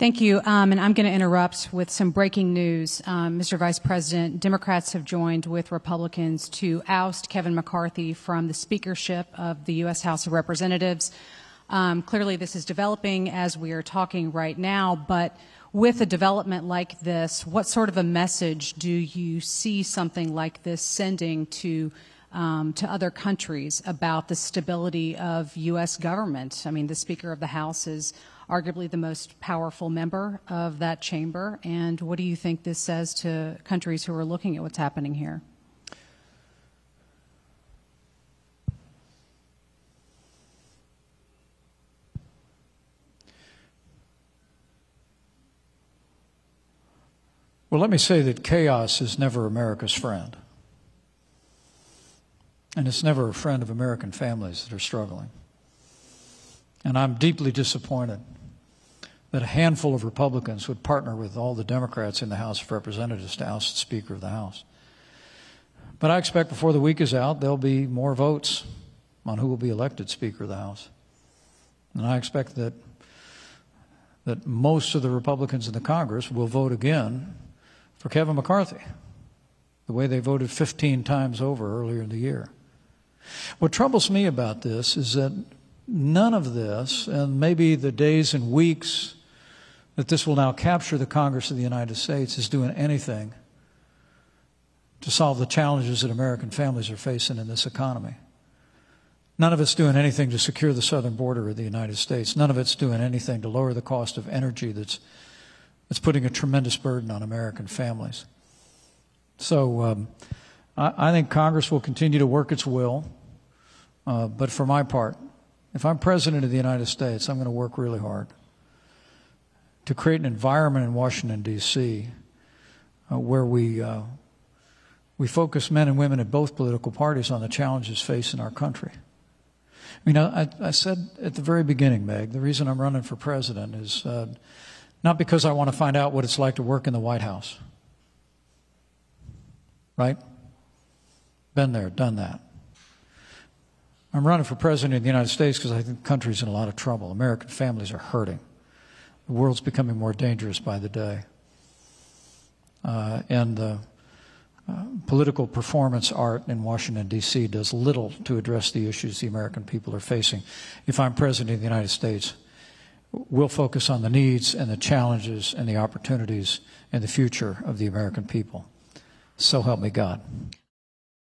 Thank you. And I'm going to interrupt with some breaking news. Mr. Vice President, Democrats have joined with Republicans to oust Kevin McCarthy from the speakership of the U.S. House of Representatives. Clearly, this is developing as we are talking right now, but with a development like this, what sort of a message do you see something like this sending to other countries about the stability of U.S. government? I mean, the Speaker of the House is arguably the most powerful member of that chamber. And what do you think this says to countries who are looking at what's happening here? Well, let me say that chaos is never America's friend. And it's never a friend of American families that are struggling. And I'm deeply disappointed that a handful of Republicans would partner with all the Democrats in the House of Representatives to oust the Speaker of the House. But I expect before the week is out, there'll be more votes on who will be elected Speaker of the House. And I expect that most of the Republicans in the Congress will vote again for Kevin McCarthy, the way they voted 15 times over earlier in the year. What troubles me about this is that none of this, and maybe the days and weeks that this will now capture the Congress of the United States, is doing anything to solve the challenges that American families are facing in this economy. None of it's doing anything to secure the southern border of the United States. None of it's doing anything to lower the cost of energy that's putting a tremendous burden on American families. So I think Congress will continue to work its will. But for my part, if I'm President of the United States, I'm going to work really hard to create an environment in Washington, D.C. Where we focus men and women at both political parties on the challenges facing our country. I mean, I said at the very beginning, Meg, the reason I'm running for president is not because I want to find out what it's like to work in the White House. Right? Been there, done that. I'm running for president of the United States because I think the country's in a lot of trouble. American families are hurting. The world's becoming more dangerous by the day. And the political performance art in Washington, D.C. does little to address the issues the American people are facing. If I'm president of the United States, we'll focus on the needs and the challenges and the opportunities and the future of the American people. So help me God.